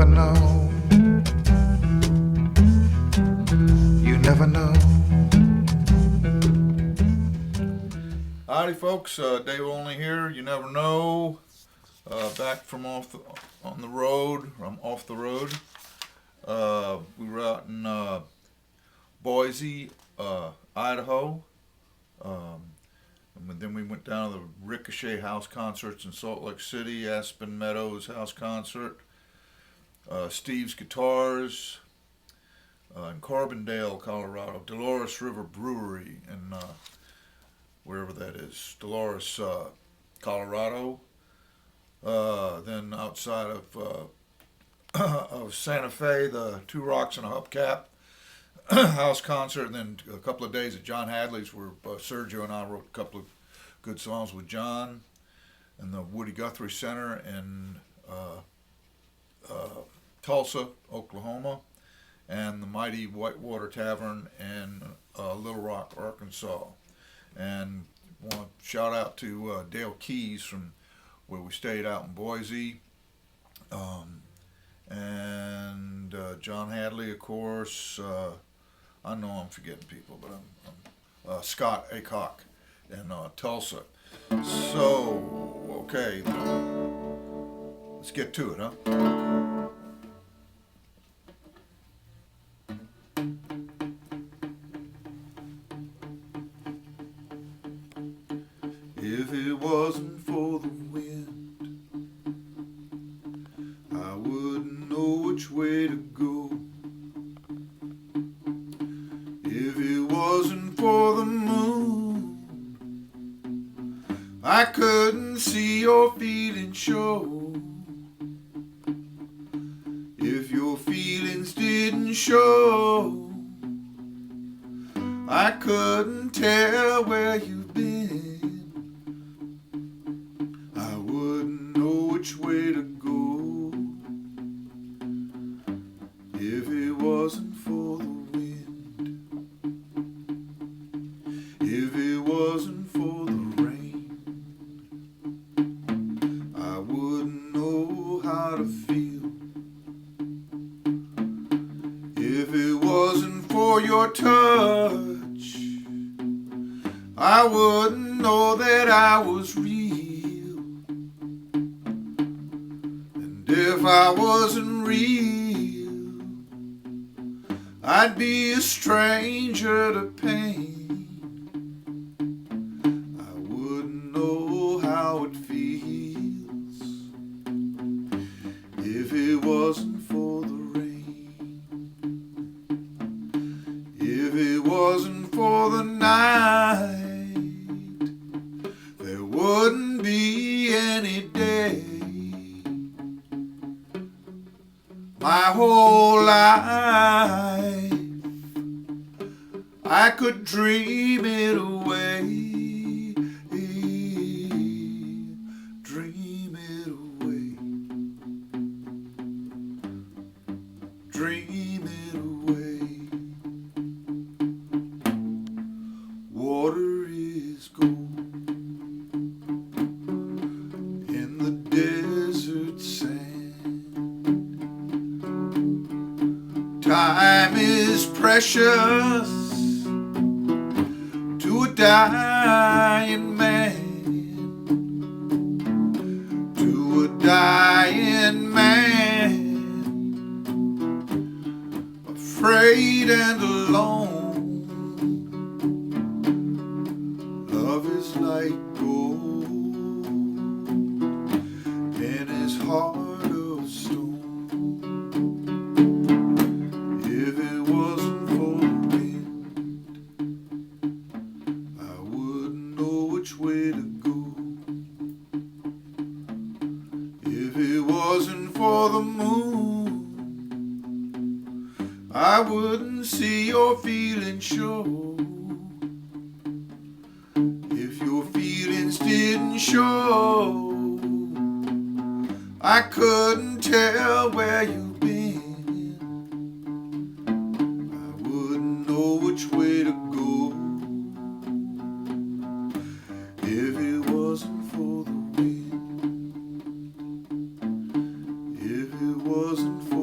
never know. You never know. Howdy folks, David Olney here. You never know. Back from on the road. I'm off the road. We were out in Boise, Idaho. And then we went down to the Ricochet House concerts in Salt Lake City, Aspen Meadows House concert, Steve's Guitars in Carbondale, Colorado, Dolores River Brewery in wherever that is, Dolores, Colorado. Then outside of Santa Fe, the Two Rocks and a Hubcap house concert, and then a couple of days at John Hadley's where Sergio and I wrote a couple of good songs with John, and the Woody Guthrie Center in Tulsa, Oklahoma, and the Mighty Whitewater Tavern in Little Rock, Arkansas. And want to shout out to Dale Keys from where we stayed out in Boise, and John Hadley, of course. I know I'm forgetting people, but I'm Scott Acock in Tulsa. So, okay, let's get to it, huh? If it wasn't for the wind, I wouldn't know which way to go. If it wasn't for the moon, I couldn't see your feelings show. If your feelings didn't show, I couldn't tell where you've been. I wouldn't know which way to go. If it wasn't for the wind, if it wasn't for the rain, I wouldn't know how to feel. If it wasn't for your touch, I wouldn't know that I was real. And if I wasn't real, I'd be a stranger to pain. I wouldn't know how it feels if it wasn't for the rain. If it wasn't for the night, there wouldn't be any day. My whole life I could dream it away, dream it away, dream it away. Water is gold in the desert sand. Time is precious to a dying man, to a dying man, afraid and alone. Love is like gold in his heart of stone. If it wasn't for the wind, I wouldn't know which way to go. If it wasn't for the moon, I wouldn't see your feelings show. If your feelings didn't show, I couldn't tell where you've been. I wouldn't know which way to go. If it wasn't for the wind, if it wasn't for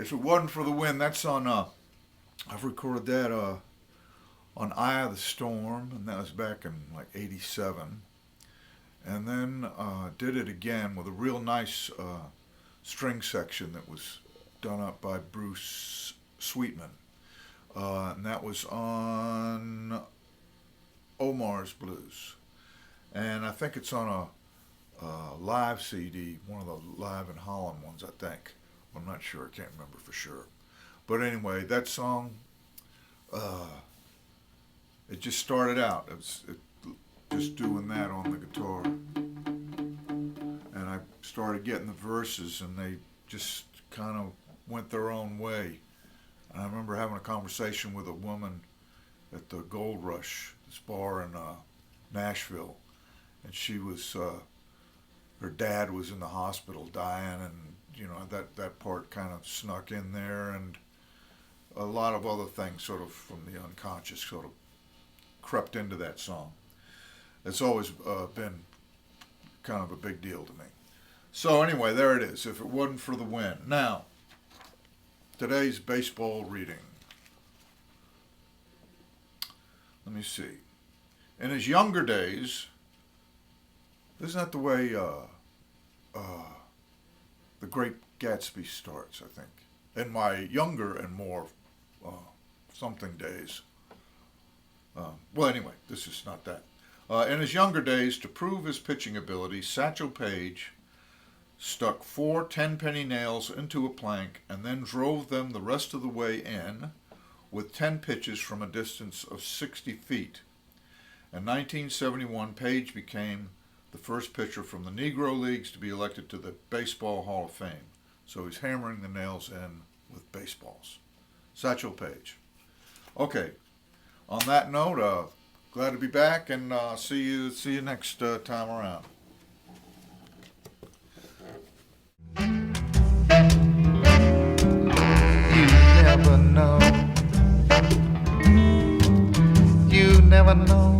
If It Wasn't for the Wind, that's on, I've recorded that on Eye of the Storm, and that was back in like 87. And then did it again with a real nice string section that was done up by Bruce Sweetman. And that was on Omar's Blues. And I think it's on a live CD, one of the Live in Holland ones, I think. I'm not sure, I can't remember for sure. But anyway, that song, it just started out. Just doing that on the guitar. And I started getting the verses, and they just kind of went their own way. And I remember having a conversation with a woman at the Gold Rush, this bar in Nashville. And she was, her dad was in the hospital dying, and that part kind of snuck in there, and a lot of other things sort of from the unconscious sort of crept into that song. It's always been kind of a big deal to me. So anyway, there it is, If It Wasn't for the Wind. Now, today's baseball reading. Let me see. In his younger days, isn't that the way The Great Gatsby starts, I think? In my younger and more something days. Well, anyway, this is not that. In his younger days, to prove his pitching ability, Satchel Paige stuck 4 10-penny nails into a plank and then drove them the rest of the way in with 10 pitches from a distance of 60 feet. In 1971, Paige became the first pitcher from the Negro Leagues to be elected to the Baseball Hall of Fame. So he's hammering the nails in with baseballs. Satchel Paige. Okay, on that note, glad to be back, and see you next time around. You never know. You never know.